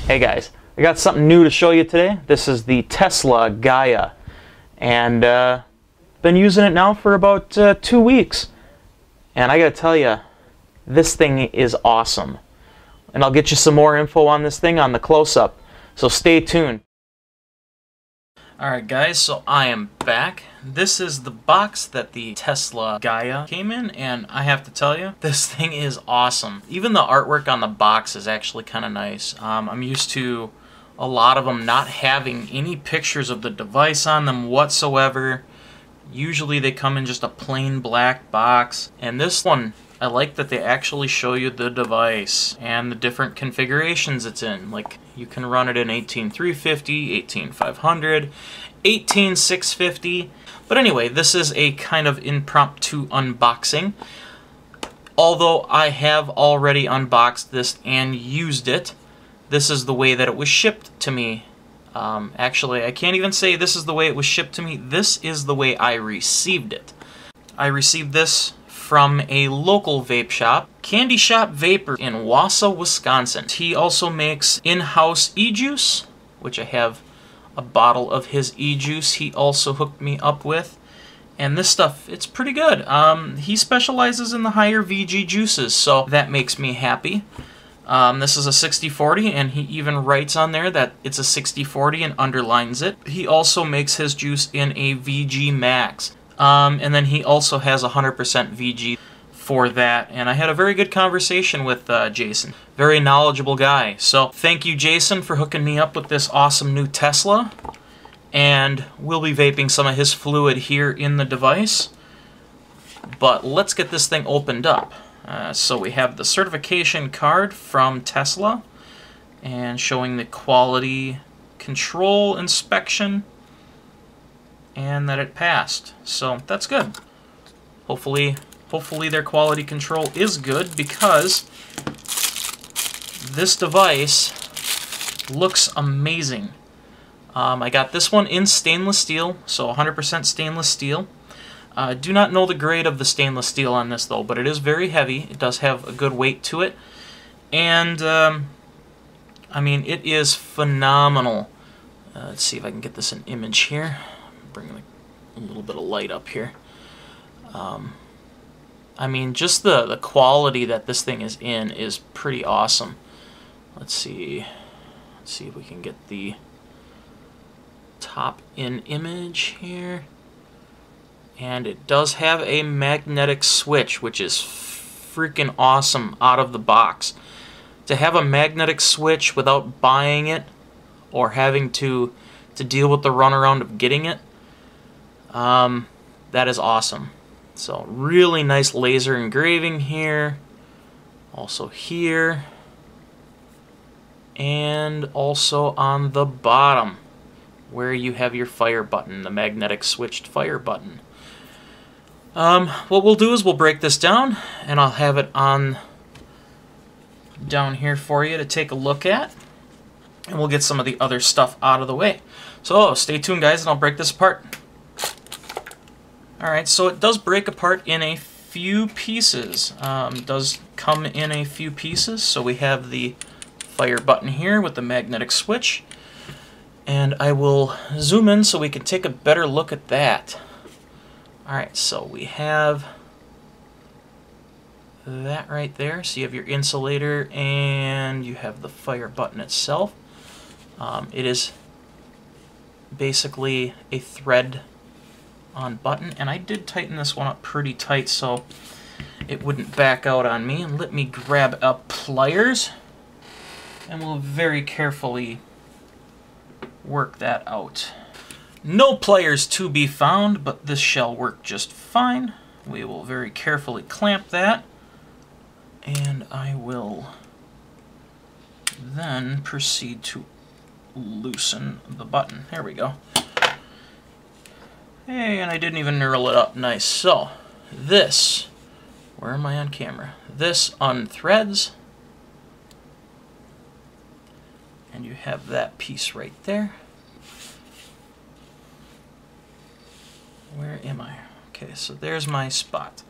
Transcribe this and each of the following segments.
Hey guys, I got something new to show you today. This is the Tesla GAiA, and been using it now for about 2 weeks. And I gotta tell you, this thing is awesome. And I'll get you some more info on this thing on the close-up, so stay tuned. Alright guys, so I am back. This is the box that the Tesla GAiA came in, and I have to tell you, this thing is awesome. Even the artwork on the box is actually kind of nice. I'm used to a lot of them not having any pictures of the device on them whatsoever. Usually they come in just a plain black box, and this one, I like that they actually show you the device and the different configurations it's in. Like, you can run it in 18350, 18500, 18650. But anyway, this is a kind of impromptu unboxing. Although I have already unboxed this and used it, this is the way that it was shipped to me. Actually, I can't even say this is the way it was shipped to me. This is the way I received it. I received this from a local vape shop, Candy Shop Vapor in Wausau, Wisconsin. He also makes in-house e-juice, which I have a bottle of his e-juice he also hooked me up with. And this stuff, it's pretty good. He specializes in the higher VG juices, so that makes me happy. This is a 60/40, and he even writes on there that it's a 60/40 and underlines it. He also makes his juice in a VG Max. And then he also has 100% VG for that. And I had a very good conversation with Jason. Very knowledgeable guy. So thank you, Jason, for hooking me up with this awesome new Tesla. And we'll be vaping some of his fluid here in the device. But let's get this thing opened up. So we have the certification card from Tesla, and showing the quality control inspection, and that it passed. So that's good. Hopefully their quality control is good, because this device looks amazing. I got this one in stainless steel, so 100% stainless steel. I do not know the grade of the stainless steel on this though, but it is very heavy. It does have a good weight to it. And I mean, it is phenomenal. Let's see if I can get this in image here. Bring a little bit of light up here. I mean, just the quality that this thing is in is pretty awesome. Let's see if we can get the top in image here. And it does have a magnetic switch, which is freaking awesome out of the box. To have a magnetic switch without buying it or having to deal with the runaround of getting it, that is awesome. So really nice laser engraving here, also here, and also on the bottom where you have your fire button, the magnetic switched fire button. What we'll do is we'll break this down, and I'll have it on down here for you to take a look at, and we'll get some of the other stuff out of the way. So stay tuned, guys, and I'll break this apart. Alright, so it does break apart in a few pieces. It does come in a few pieces. So we have the fire button here with the magnetic switch. And I will zoom in so we can take a better look at that. Alright, so we have that right there. So you have your insulator and you have the fire button itself. It is basically a thread on button, and I did tighten this one up pretty tight so it wouldn't back out on me. And let me grab up pliers, and we'll very carefully work that out. No pliers to be found, but this shall work just fine. We will very carefully clamp that, and I will then proceed to loosen the button. There we go. Hey, and I didn't even knurl it up. Nice. So, this, where am I on camera? This unthreads, and you have that piece right there. Where am I? Okay, so there's my spot.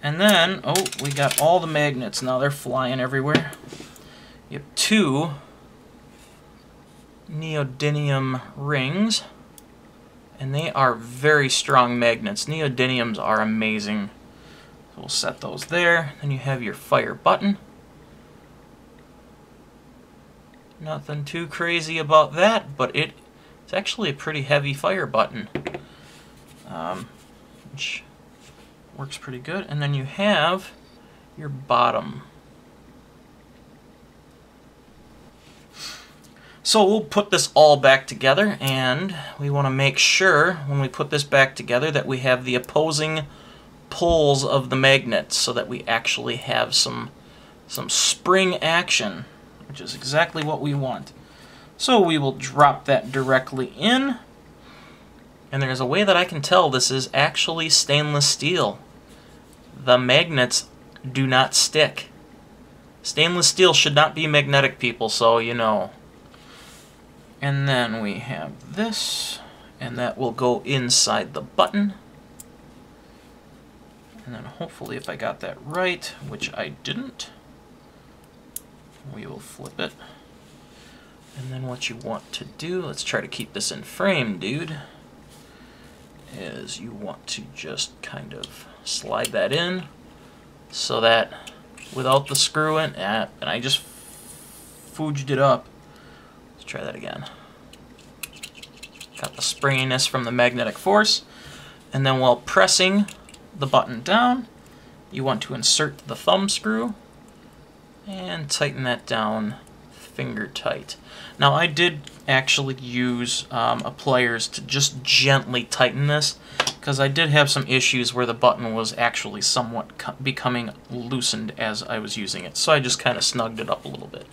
And then, oh, we got all the magnets. Now they're flying everywhere. You have two neodymium rings, and they are very strong magnets. Neodymiums are amazing. So we'll set those there. Then you have your fire button. Nothing too crazy about that, but it's actually a pretty heavy fire button, which works pretty good. And then you have your bottom. So we'll put this all back together, and we want to make sure when we put this back together that we have the opposing poles of the magnets so that we actually have some spring action, which is exactly what we want. So we will drop that directly in, and there's a way that I can tell this is actually stainless steel. The magnets do not stick. Stainless steel should not be magnetic, people, so you know. And then we have this, and that will go inside the button. And then hopefully, if I got that right, which I didn't, we will flip it. And then what you want to do, let's try to keep this in frame, dude, is you want to just kind of slide that in so that without the screw in, and I just fooged it up. Let's try that again. Got the springiness from the magnetic force, and then while pressing the button down, you want to insert the thumb screw and tighten that down finger tight. Now I did actually use pliers to just gently tighten this, because I did have some issues where the button was actually somewhat becoming loosened as I was using it. So I just kind of snugged it up a little bit.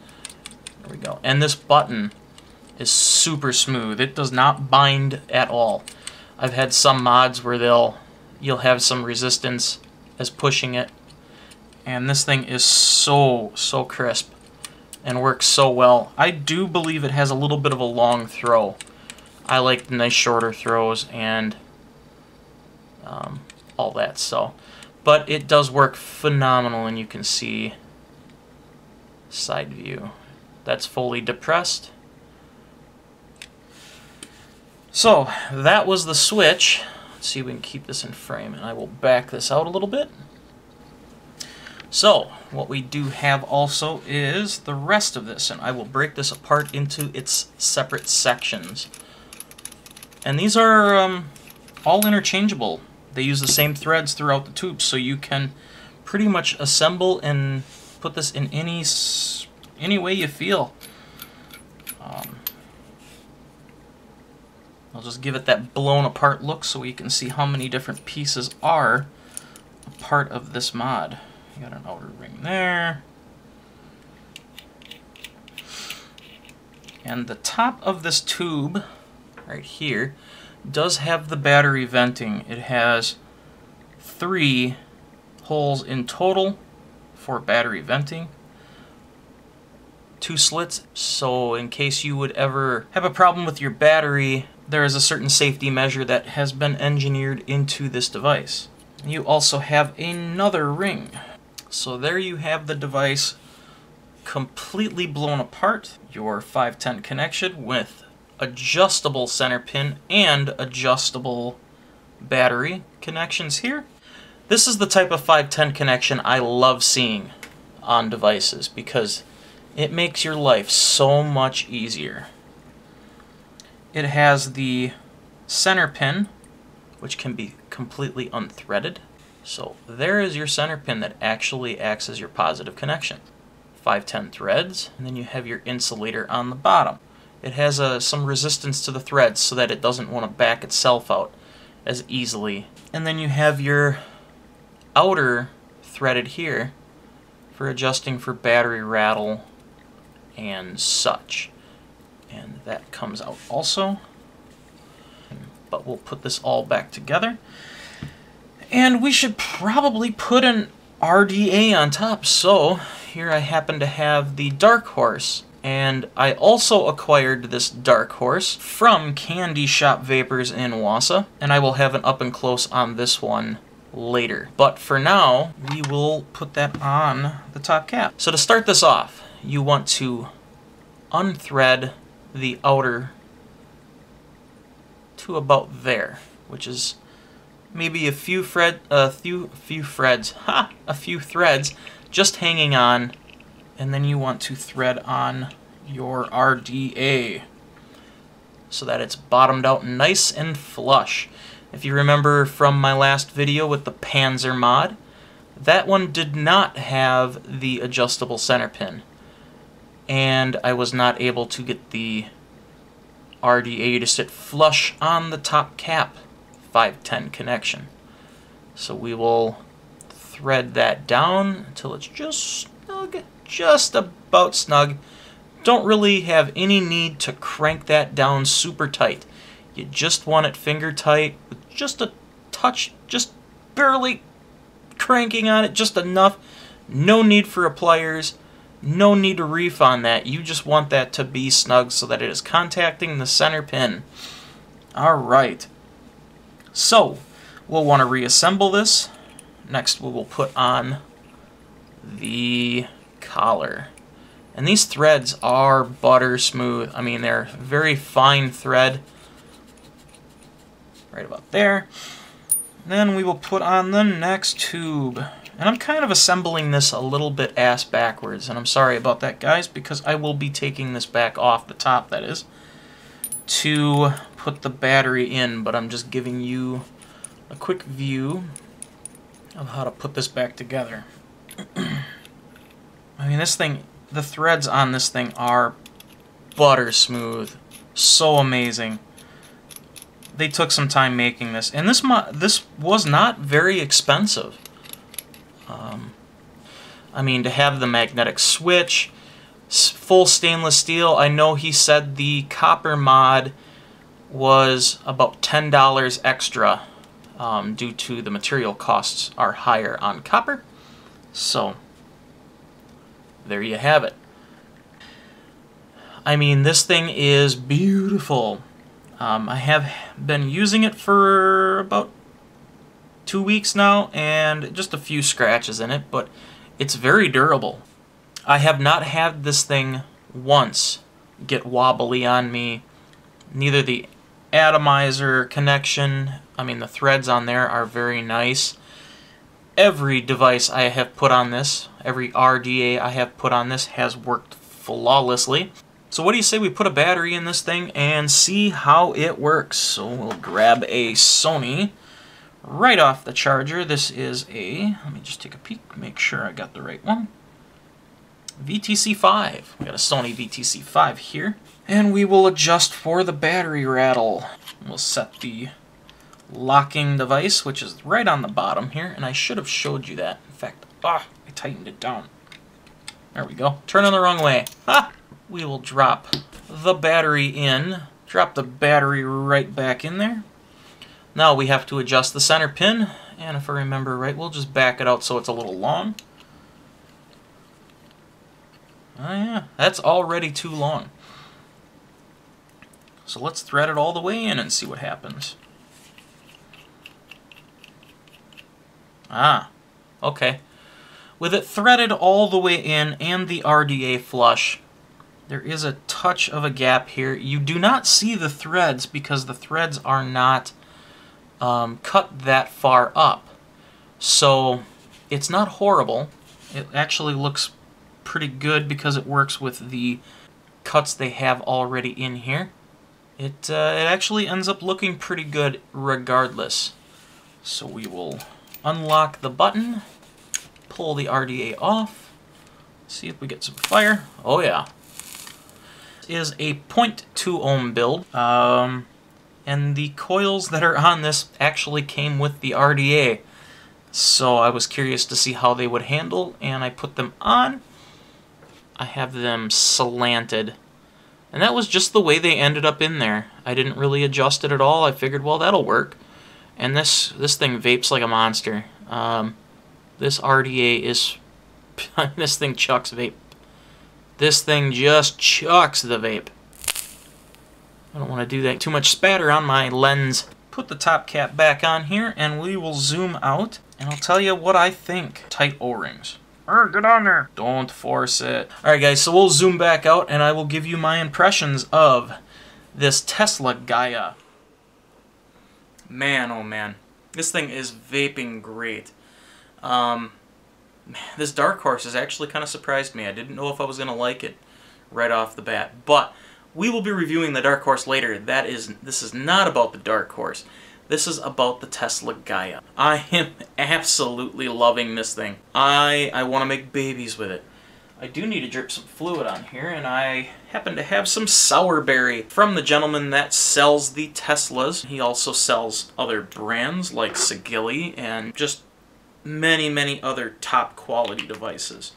There we go. And this button is super smooth. It does not bind at all. I've had some mods where you'll have some resistance as pushing it, and this thing is so crisp and works so well. I do believe it has a little bit of a long throw. I like nice shorter throws and all that, so. But it does work phenomenal, and you can see side view. That's fully depressed. So that was the switch. Let's see if we can keep this in frame, and I will back this out a little bit. So what we do have also is the rest of this, and I will break this apart into its separate sections. And these are all interchangeable. They use the same threads throughout the tube, so you can pretty much assemble and put this in any way you feel. I'll just give it that blown apart look so we can see how many different pieces are a part of this mod. You got an outer ring there. And the top of this tube right here does have the battery venting. It has 3 holes in total for battery venting. 2 slits, so in case you would ever have a problem with your battery, there is a certain safety measure that has been engineered into this device. You also have another ring. So there you have the device completely blown apart. Your 510 connection with adjustable center pin and adjustable battery connections here. This is the type of 510 connection I love seeing on devices because it makes your life so much easier. It has the center pin, which can be completely unthreaded. So there is your center pin that actually acts as your positive connection. 510 threads, and then you have your insulator on the bottom. It has some resistance to the threads so that it doesn't want to back itself out as easily. And then you have your outer threaded here for adjusting for battery rattle and such. And that comes out also. But we'll put this all back together. And we should probably put an RDA on top. So here I happen to have the Dark Horse. And I also acquired this Dark Horse from Candy Shop Vapors in Wausau. And I will have an up and close on this one later. But for now, we will put that on the top cap. So to start this off, you want to unthread the outer to about there, which is maybe a few threads just hanging on, and then you want to thread on your RDA so that it's bottomed out nice and flush. If you remember from my last video with the Panzer mod, that one did not have the adjustable center pin, and I was not able to get the RDA to sit flush on the top cap 510 connection. So we will thread that down until it's just snug, just about snug. Don't really have any need to crank that down super tight. You just want it finger tight with just a touch, just barely cranking on it, just enough. No need for pliers, no need to reef on that. You just want that to be snug so that it is contacting the center pin. Alright, so we'll want to reassemble this. Next we will put on the collar. And these threads are butter smooth. I mean, they're very fine thread. Right about there. Then we will put on the next tube. And I'm kind of assembling this a little bit ass backwards. And I'm sorry about that, guys, because I will be taking this back off the top, that is, to put the battery in. But I'm just giving you a quick view of how to put this back together. I mean, this thing, the threads on this thing are butter smooth. So amazing. They took some time making this, and this was not very expensive. I mean, to have the magnetic switch, full stainless steel. I know he said the copper mod was about $10 extra due to the material costs are higher on copper. So there you have it. I mean, this thing is beautiful. I have been using it for about 2 weeks now, and just a few scratches in it, but it's very durable. I have not had this thing once get wobbly on me. Neither the atomizer connection, I mean, the threads on there are very nice. Every device I have put on this, every RDA I have put on this has worked flawlessly. So what do you say we put a battery in this thing and see how it works? So we'll grab a Sony right off the charger. This is a, let me just take a peek, make sure I got the right one. VTC5. We got a Sony VTC5 here. And we will adjust for the battery rattle. We'll set the locking device, which is right on the bottom here, and I should have showed you that. In fact, I tightened it down. There we go. Turning the wrong way. Ha! We will drop the battery in, drop the battery right back in there. Now we have to adjust the center pin, and if I remember right, we'll just back it out so it's a little long. Oh yeah, that's already too long. So let's thread it all the way in and see what happens. Ah, okay. With it threaded all the way in and the RDA flush, there is a touch of a gap here. You do not see the threads because the threads are not cut that far up. So it's not horrible. It actually looks pretty good because it works with the cuts they have already in here. It actually ends up looking pretty good regardless. So we will unlock the button, pull the RDA off, see if we get some fire. Oh yeah. Is a 0.2 ohm build, and the coils that are on this actually came with the RDA, so I was curious to see how they would handle, and I put them on. I have them slanted, and that was just the way they ended up in there. I didn't really adjust it at all. I figured, well, that'll work. And this thing vapes like a monster. This RDA is this thing chucks vape. This thing just chucks the vape. I don't want to do that. Too much spatter on my lens. Put the top cap back on here, and we will zoom out, and I'll tell you what I think. Tight O-rings. Get on there. Don't force it. Alright guys, so we'll zoom back out and I will give you my impressions of this Tesla GAiA. Man, oh man. This thing is vaping great. This Dark Horse has actually kind of surprised me. I didn't know if I was going to like it right off the bat. But we will be reviewing the Dark Horse later. This is not about the Dark Horse. This is about the Tesla GAiA. I am absolutely loving this thing. I want to make babies with it. I do need to drip some fluid on here, and I happen to have some Sourberry from the gentleman that sells the Teslas. He also sells other brands like Sigilli and just many, many other top quality devices.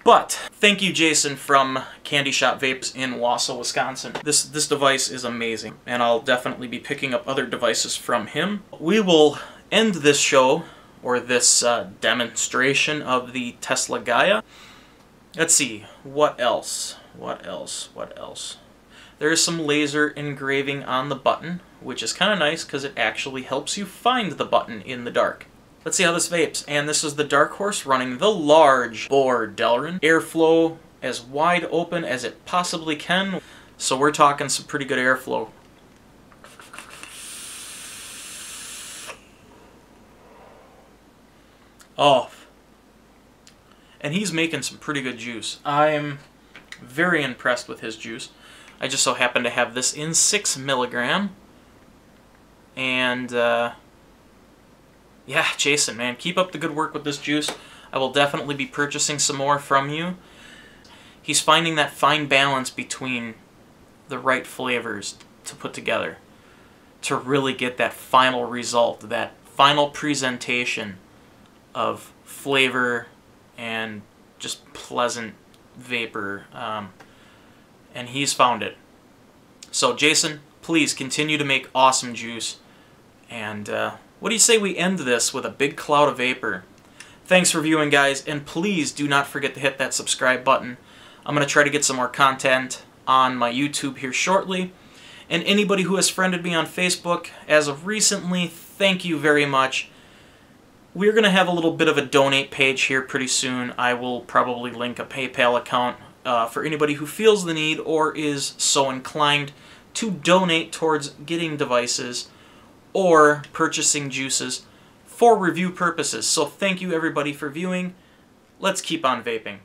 But thank you, Jason from Candy Shop Vapes in Wausau, Wisconsin. This device is amazing, and I'll definitely be picking up other devices from him. We will end this show, or this demonstration of the Tesla GAiA. Let's see, what else? What else? What else? There is some laser engraving on the button, which is kind of nice because it actually helps you find the button in the dark. Let's see how this vapes. And this is the Dark Horse running the large bore Delrin. Airflow as wide open as it possibly can. So we're talking some pretty good airflow. Oh. And he's making some pretty good juice. I'm very impressed with his juice. I just so happen to have this in 6 milligram. And, yeah, Jason, man, keep up the good work with this juice. I will definitely be purchasing some more from you. He's finding that fine balance between the right flavors to put together to really get that final result, that final presentation of flavor and just pleasant vapor. And he's found it. So, Jason, please continue to make awesome juice. And, what do you say we end this with a big cloud of vapor? Thanks for viewing, guys, and please do not forget to hit that subscribe button. I'm going to try to get some more content on my YouTube here shortly. And anybody who has friended me on Facebook as of recently, thank you very much. We're going to have a little bit of a donate page here pretty soon. I will probably link a PayPal account for anybody who feels the need or is so inclined to donate towards getting devices or purchasing juices for review purposes. So thank you everybody for viewing. Let's keep on vaping.